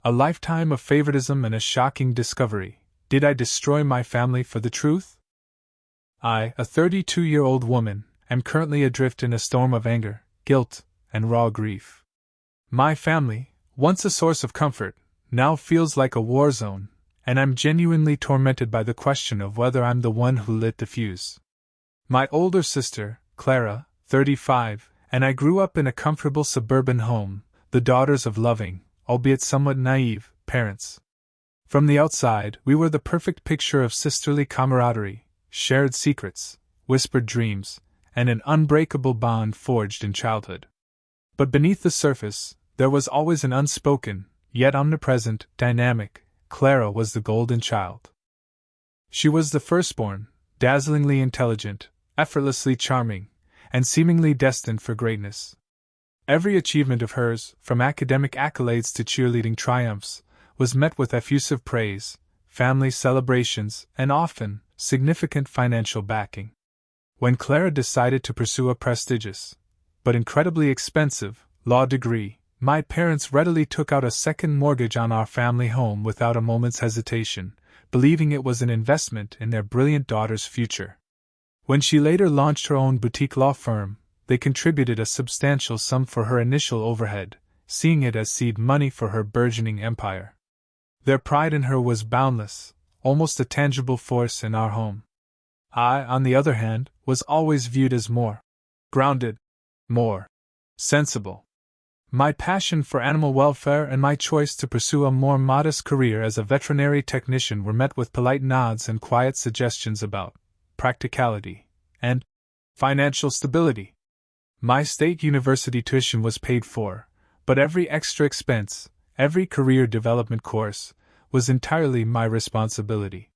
A lifetime of favoritism and a shocking discovery. Did I destroy my family for the truth? I, a 32-year-old woman, am currently adrift in a storm of anger, guilt, and raw grief. My family, once a source of comfort, now feels like a war zone, and I'm genuinely tormented by the question of whether I'm the one who lit the fuse. My older sister, Clara, 35, and I grew up in a comfortable suburban home, the daughters of loving, albeit somewhat naive, parents. From the outside, we were the perfect picture of sisterly camaraderie, shared secrets, whispered dreams, and an unbreakable bond forged in childhood. But beneath the surface, there was always an unspoken, yet omnipresent, dynamic. Clara was the golden child. She was the firstborn, dazzlingly intelligent, effortlessly charming, and seemingly destined for greatness. Every achievement of hers, from academic accolades to cheerleading triumphs, was met with effusive praise, family celebrations, and often, significant financial backing. When Clara decided to pursue a prestigious, but incredibly expensive, law degree, my parents readily took out a second mortgage on our family home without a moment's hesitation, believing it was an investment in their brilliant daughter's future. When she later launched her own boutique law firm, they contributed a substantial sum for her initial overhead, seeing it as seed money for her burgeoning empire. Their pride in her was boundless, almost a tangible force in our home. I, on the other hand, was always viewed as more grounded, more sensible. My passion for animal welfare and my choice to pursue a more modest career as a veterinary technician were met with polite nods and quiet suggestions about practicality and financial stability. My state university tuition was paid for, but every extra expense, every career development course, was entirely my responsibility.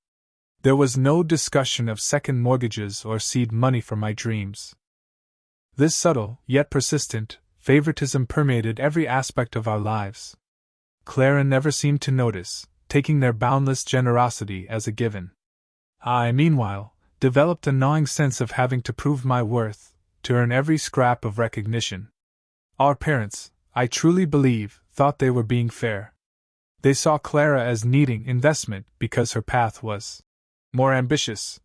There was no discussion of second mortgages or seed money for my dreams. This subtle, yet persistent, favoritism permeated every aspect of our lives. Clara never seemed to notice, taking their boundless generosity as a given. I, meanwhile, developed a gnawing sense of having to prove my worth, to earn every scrap of recognition. Our parents, I truly believe, thought they were being fair. They saw Clara as needing investment because her path was more ambitious,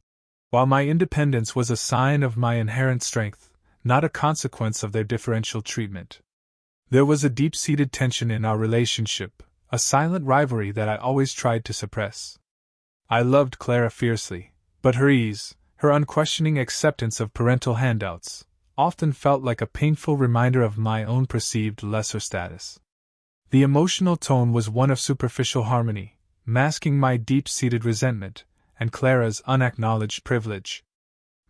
while my independence was a sign of my inherent strength, not a consequence of their differential treatment. There was a deep-seated tension in our relationship, a silent rivalry that I always tried to suppress. I loved Clara fiercely, but her ease, her unquestioning acceptance of parental handouts, often felt like a painful reminder of my own perceived lesser status. The emotional tone was one of superficial harmony, masking my deep-seated resentment, and Clara's unacknowledged privilege.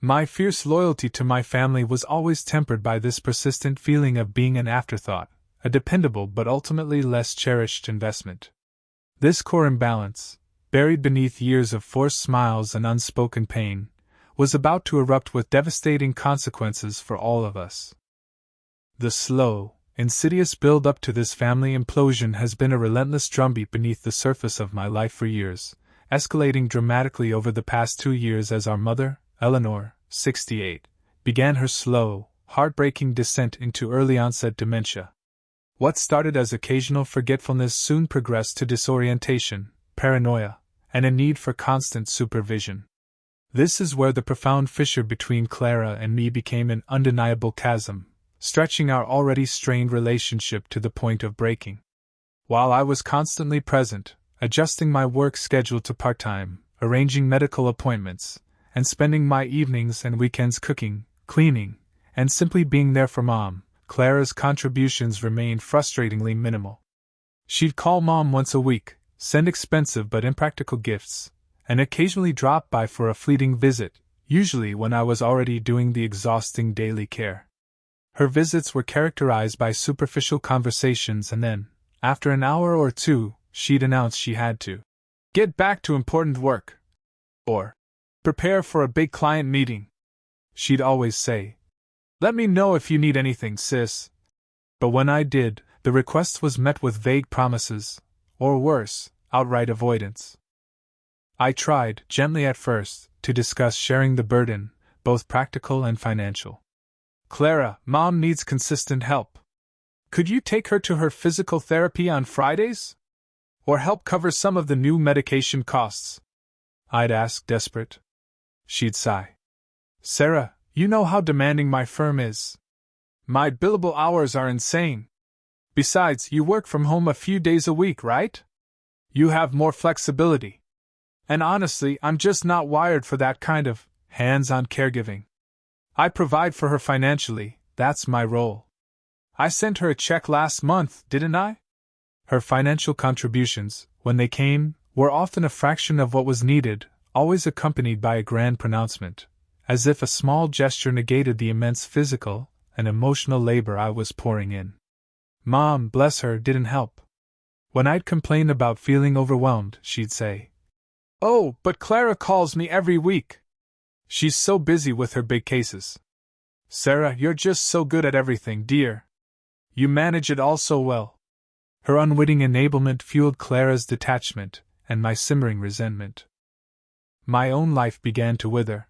My fierce loyalty to my family was always tempered by this persistent feeling of being an afterthought, a dependable but ultimately less cherished investment. This core imbalance, buried beneath years of forced smiles and unspoken pain, was about to erupt with devastating consequences for all of us. The slow, insidious build-up to this family implosion has been a relentless drumbeat beneath the surface of my life for years, escalating dramatically over the past 2 years as our mother, Eleanor, 68, began her slow, heartbreaking descent into early-onset dementia. What started as occasional forgetfulness soon progressed to disorientation, paranoia, and a need for constant supervision. This is where the profound fissure between Clara and me became an undeniable chasm, stretching our already strained relationship to the point of breaking. While I was constantly present, adjusting my work schedule to part-time, arranging medical appointments, and spending my evenings and weekends cooking, cleaning, and simply being there for Mom, Clara's contributions remained frustratingly minimal. She'd call Mom once a week, send expensive but impractical gifts, and occasionally drop by for a fleeting visit, usually when I was already doing the exhausting daily care. Her visits were characterized by superficial conversations and then, after an hour or two, she'd announce she had to get back to important work, or prepare for a big client meeting. She'd always say, "Let me know if you need anything, sis." But when I did, the request was met with vague promises, or worse, outright avoidance. I tried, gently at first, to discuss sharing the burden, both practical and financial. "Clara, Mom needs consistent help. Could you take her to her physical therapy on Fridays? Or help cover some of the new medication costs? I'd ask, desperate. She'd sigh. Sarah, you know how demanding my firm is. My billable hours are insane. Besides, you work from home a few days a week, right? You have more flexibility. And honestly, I'm just not wired for that kind of hands-on caregiving. I provide for her financially, that's my role. I sent her a check last month, didn't I? Her financial contributions, when they came, were often a fraction of what was needed, always accompanied by a grand pronouncement, as if a small gesture negated the immense physical and emotional labor I was pouring in. Mom, bless her, didn't help. When I'd complain about feeling overwhelmed, she'd say, "Oh, but Clara calls me every week. She's so busy with her big cases. Sarah, you're just so good at everything, dear. You manage it all so well." Her unwitting enablement fueled Clara's detachment and my simmering resentment. My own life began to wither.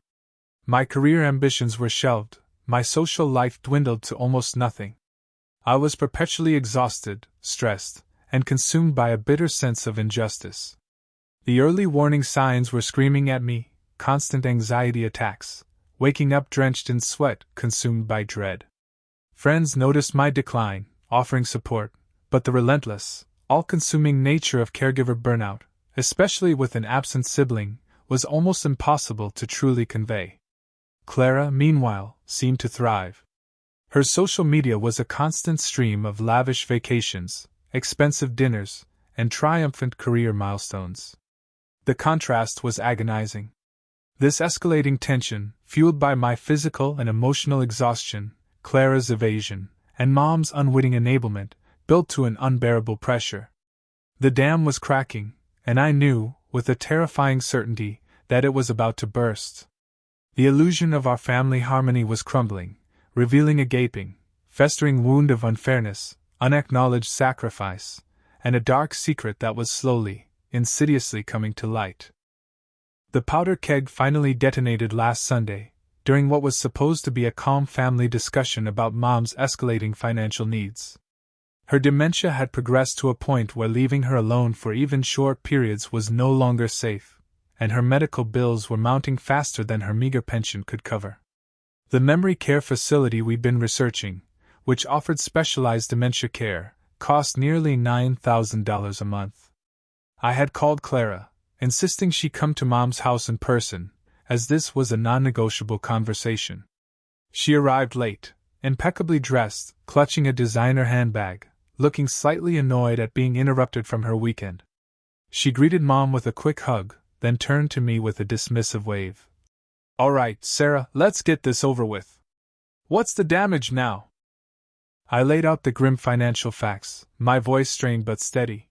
My career ambitions were shelved, my social life dwindled to almost nothing. I was perpetually exhausted, stressed, and consumed by a bitter sense of injustice. The early warning signs were screaming at me, constant anxiety attacks, waking up drenched in sweat, consumed by dread. Friends noticed my decline, offering support, but the relentless, all-consuming nature of caregiver burnout, especially with an absent sibling, was almost impossible to truly convey. Clara, meanwhile, seemed to thrive. Her social media was a constant stream of lavish vacations, expensive dinners, and triumphant career milestones. The contrast was agonizing. This escalating tension, fueled by my physical and emotional exhaustion, Clara's evasion, and Mom's unwitting enablement, built to an unbearable pressure. The dam was cracking, and I knew, with a terrifying certainty, that it was about to burst. The illusion of our family harmony was crumbling, revealing a gaping, festering wound of unfairness, unacknowledged sacrifice, and a dark secret that was slowly, insidiously coming to light. The powder keg finally detonated last Sunday, during what was supposed to be a calm family discussion about Mom's escalating financial needs. Her dementia had progressed to a point where leaving her alone for even short periods was no longer safe, and her medical bills were mounting faster than her meager pension could cover. The memory care facility we'd been researching, which offered specialized dementia care, cost nearly $9,000 a month. I had called Clara, insisting she come to Mom's house in person, as this was a non-negotiable conversation. She arrived late, impeccably dressed, clutching a designer handbag, looking slightly annoyed at being interrupted from her weekend. She greeted Mom with a quick hug, then turned to me with a dismissive wave. "All right, Sarah, let's get this over with. What's the damage now?" I laid out the grim financial facts, my voice strained but steady.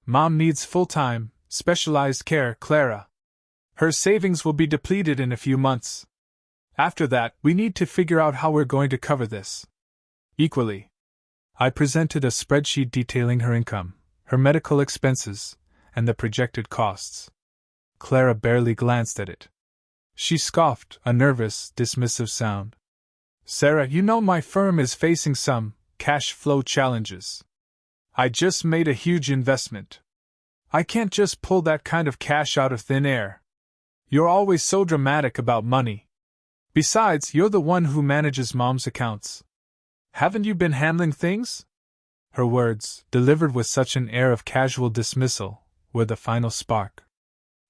"Mom needs full-time, specialized care, Clara. Her savings will be depleted in a few months. After that, we need to figure out how we're going to cover this." Equally, I presented a spreadsheet detailing her income, her medical expenses, and the projected costs. Clara barely glanced at it. She scoffed, a nervous, dismissive sound. "Sarah, you know my firm is facing some cash flow challenges. I just made a huge investment. I can't just pull that kind of cash out of thin air. You're always so dramatic about money. Besides, you're the one who manages Mom's accounts. Haven't you been handling things?" Her words, delivered with such an air of casual dismissal, were the final spark.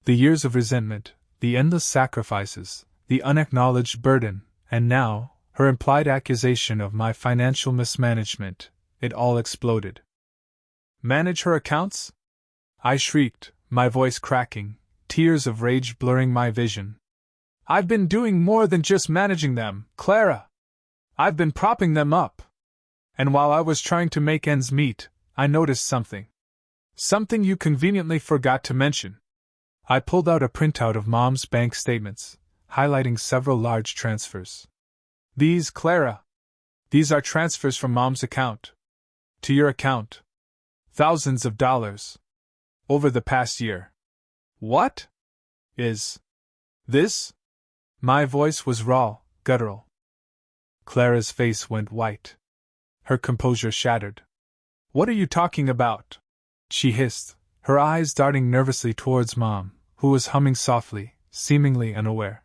The years of resentment, the endless sacrifices, the unacknowledged burden, and now, her implied accusation of my financial mismanagement, it all exploded. "Manage her accounts?" I shrieked, my voice cracking, tears of rage blurring my vision. "I've been doing more than just managing them, Clara. I've been propping them up. And while I was trying to make ends meet, I noticed something. Something you conveniently forgot to mention." I pulled out a printout of Mom's bank statements, highlighting several large transfers. "These, Clara. These are transfers from Mom's account. To your account. Thousands of dollars. Over the past year." "What is this?" My voice was raw, guttural. Clara's face went white. Her composure shattered. "What are you talking about?" she hissed, her eyes darting nervously towards Mom, who was humming softly, seemingly unaware.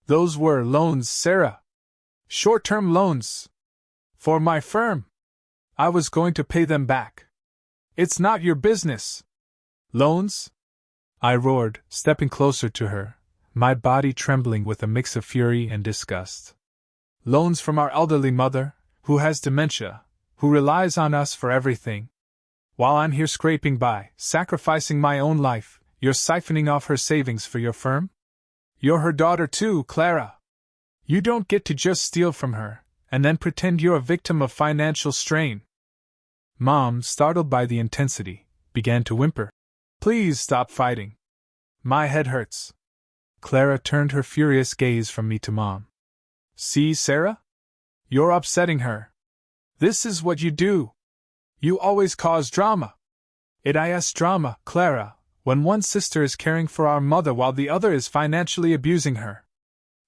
Those were loans, Sarah. Short-term loans. For my firm. I was going to pay them back. It's not your business. Loans? I roared, stepping closer to her, my body trembling with a mix of fury and disgust. Loans from our elderly mother, who has dementia, who relies on us for everything. While I'm here scraping by, sacrificing my own life, you're siphoning off her savings for your firm? You're her daughter too, Clara. You don't get to just steal from her, and then pretend you're a victim of financial strain. Mom, startled by the intensity, began to whimper. Please stop fighting. My head hurts. Clara turned her furious gaze from me to Mom. See, Sarah? You're upsetting her. This is what you do. You always cause drama. It is drama, Clara, when one sister is caring for our mother while the other is financially abusing her.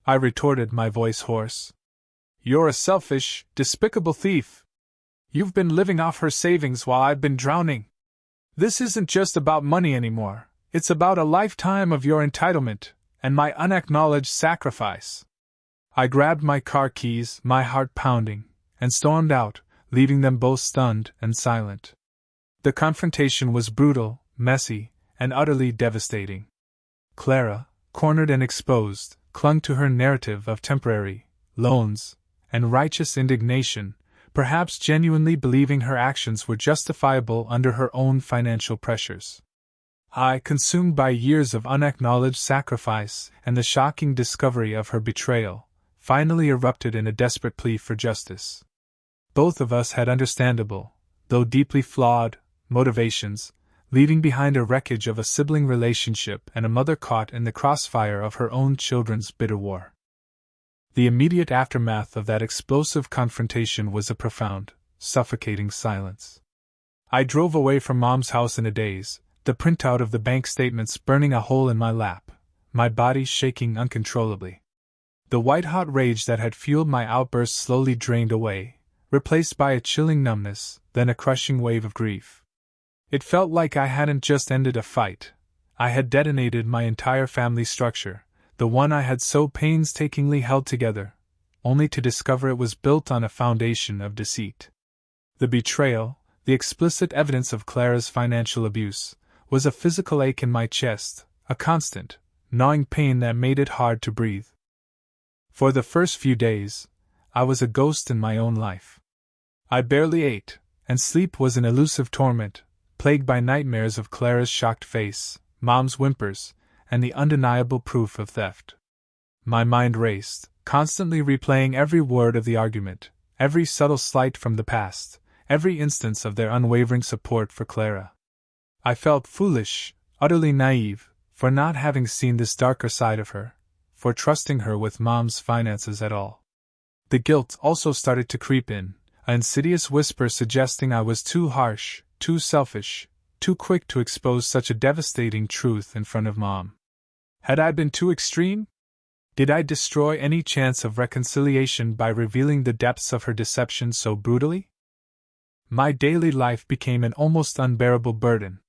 I retorted, my voice hoarse. You're a selfish, despicable thief. You've been living off her savings while I've been drowning. This isn't just about money anymore, it's about a lifetime of your entitlement, and my unacknowledged sacrifice. I grabbed my car keys, my heart pounding, and stormed out, leaving them both stunned and silent. The confrontation was brutal, messy, and utterly devastating. Clara, cornered and exposed, clung to her narrative of temporary loans and righteous indignation, perhaps genuinely believing her actions were justifiable under her own financial pressures. I, consumed by years of unacknowledged sacrifice and the shocking discovery of her betrayal, finally erupted in a desperate plea for justice. Both of us had understandable, though deeply flawed, motivations, leaving behind a wreckage of a sibling relationship and a mother caught in the crossfire of her own children's bitter war. The immediate aftermath of that explosive confrontation was a profound, suffocating silence. I drove away from Mom's house in a daze, the printout of the bank statements burning a hole in my lap, my body shaking uncontrollably. The white-hot rage that had fueled my outburst slowly drained away, replaced by a chilling numbness, then a crushing wave of grief. It felt like I hadn't just ended a fight, I had detonated my entire family structure, the one I had so painstakingly held together, only to discover it was built on a foundation of deceit. The betrayal, the explicit evidence of Clara's financial abuse, was a physical ache in my chest, a constant, gnawing pain that made it hard to breathe. For the first few days, I was a ghost in my own life. I barely ate, and sleep was an elusive torment, plagued by nightmares of Clara's shocked face, Mom's whimpers, and the undeniable proof of theft. My mind raced, constantly replaying every word of the argument, every subtle slight from the past, every instance of their unwavering support for Clara. I felt foolish, utterly naive, for not having seen this darker side of her, for trusting her with Mom's finances at all. The guilt also started to creep in, an insidious whisper suggesting I was too harsh, too selfish, too quick to expose such a devastating truth in front of Mom. Had I been too extreme? Did I destroy any chance of reconciliation by revealing the depths of her deception so brutally? My daily life became an almost unbearable burden.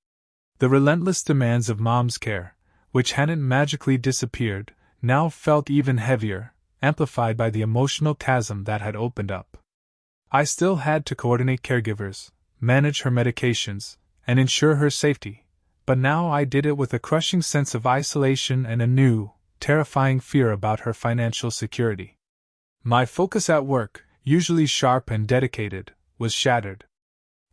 The relentless demands of Mom's care, which hadn't magically disappeared, now felt even heavier, amplified by the emotional chasm that had opened up. I still had to coordinate caregivers, manage her medications, and ensure her safety, but now I did it with a crushing sense of isolation and a new, terrifying fear about her financial security. My focus at work, usually sharp and dedicated, was shattered.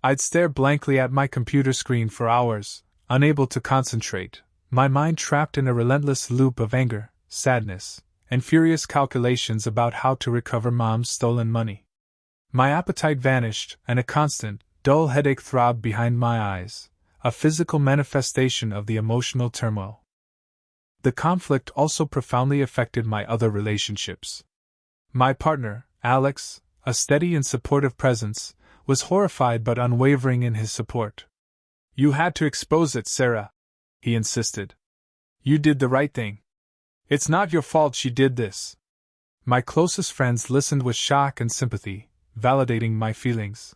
I'd stare blankly at my computer screen for hours, unable to concentrate, my mind trapped in a relentless loop of anger, sadness, and furious calculations about how to recover Mom's stolen money. My appetite vanished, and a constant, dull headache throbbed behind my eyes, a physical manifestation of the emotional turmoil. The conflict also profoundly affected my other relationships. My partner, Alex, a steady and supportive presence, was horrified but unwavering in his support. You had to expose it, Sarah, he insisted. You did the right thing. It's not your fault she did this. My closest friends listened with shock and sympathy, validating my feelings.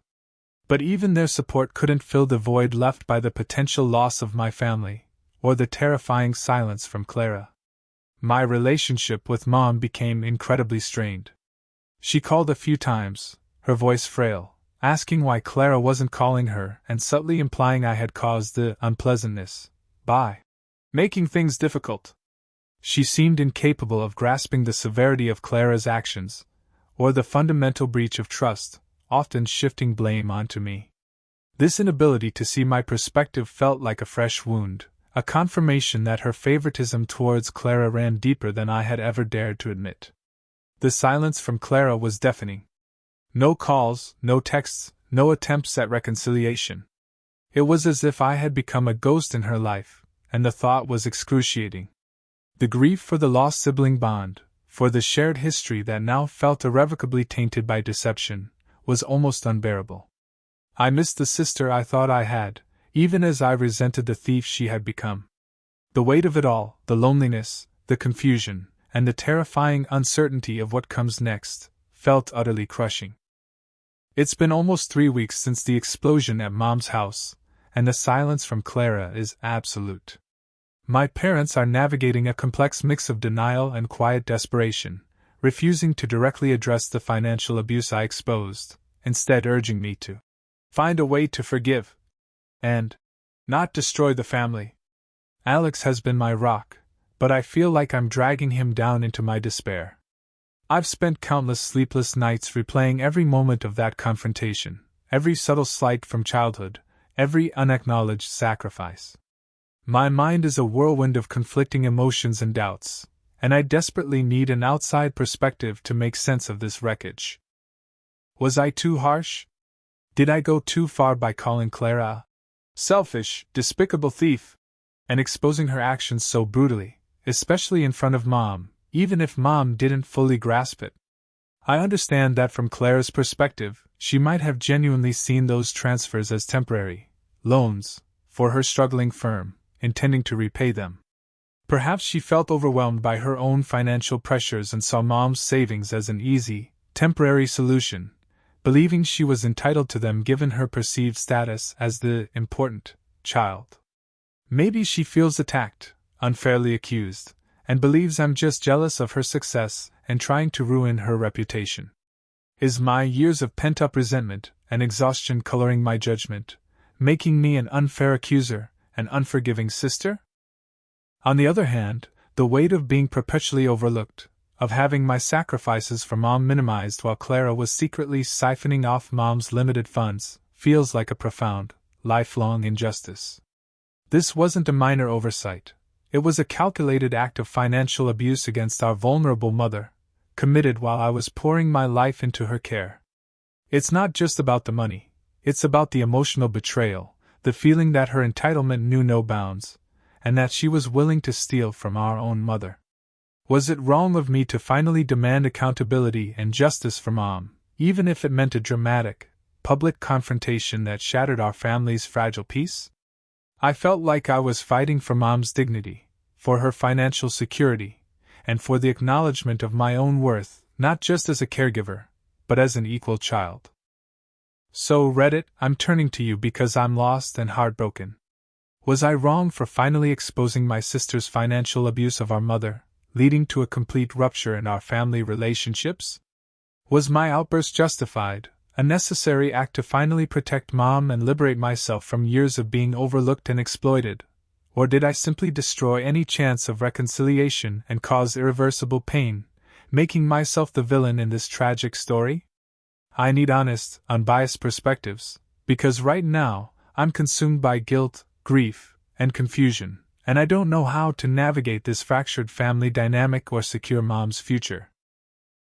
But even their support couldn't fill the void left by the potential loss of my family, or the terrifying silence from Clara. My relationship with Mom became incredibly strained. She called a few times, her voice frail, asking why Clara wasn't calling her and subtly implying I had caused the unpleasantness by making things difficult. She seemed incapable of grasping the severity of Clara's actions, or the fundamental breach of trust, often shifting blame onto me. This inability to see my perspective felt like a fresh wound, a confirmation that her favoritism towards Clara ran deeper than I had ever dared to admit. The silence from Clara was deafening. No calls, no texts, no attempts at reconciliation. It was as if I had become a ghost in her life, and the thought was excruciating. The grief for the lost sibling bond, for the shared history that now felt irrevocably tainted by deception, was almost unbearable. I missed the sister I thought I had, even as I resented the thief she had become. The weight of it all, the loneliness, the confusion, and the terrifying uncertainty of what comes next, felt utterly crushing. It's been almost 3 weeks since the explosion at Mom's house, and the silence from Clara is absolute. My parents are navigating a complex mix of denial and quiet desperation, refusing to directly address the financial abuse I exposed, instead urging me to find a way to forgive and not destroy the family. Alex has been my rock, but I feel like I'm dragging him down into my despair. I've spent countless sleepless nights replaying every moment of that confrontation, every subtle slight from childhood, every unacknowledged sacrifice. My mind is a whirlwind of conflicting emotions and doubts, and I desperately need an outside perspective to make sense of this wreckage. Was I too harsh? Did I go too far by calling Clara a selfish, despicable thief, and exposing her actions so brutally, especially in front of Mom, even if Mom didn't fully grasp it? I understand that from Clara's perspective, she might have genuinely seen those transfers as temporary loans for her struggling firm, intending to repay them. Perhaps she felt overwhelmed by her own financial pressures and saw Mom's savings as an easy, temporary solution, believing she was entitled to them given her perceived status as the important child. Maybe she feels attacked, unfairly accused, and believes I'm just jealous of her success and trying to ruin her reputation. Is my years of pent-up resentment and exhaustion coloring my judgment, making me an unfair accuser, an unforgiving sister? On the other hand, the weight of being perpetually overlooked, of having my sacrifices for Mom minimized while Clara was secretly siphoning off Mom's limited funds, feels like a profound, lifelong injustice. This wasn't a minor oversight. It was a calculated act of financial abuse against our vulnerable mother, committed while I was pouring my life into her care. It's not just about the money, it's about the emotional betrayal, the feeling that her entitlement knew no bounds, and that she was willing to steal from our own mother. Was it wrong of me to finally demand accountability and justice for Mom, even if it meant a dramatic, public confrontation that shattered our family's fragile peace? I felt like I was fighting for Mom's dignity, for her financial security, and for the acknowledgement of my own worth, not just as a caregiver, but as an equal child. So, Reddit, I'm turning to you because I'm lost and heartbroken. Was I wrong for finally exposing my sister's financial abuse of our mother, leading to a complete rupture in our family relationships? Was my outburst justified, a necessary act to finally protect Mom and liberate myself from years of being overlooked and exploited? Or did I simply destroy any chance of reconciliation and cause irreversible pain, making myself the villain in this tragic story? I need honest, unbiased perspectives, because right now, I'm consumed by guilt, grief, and confusion, and I don't know how to navigate this fractured family dynamic or secure Mom's future.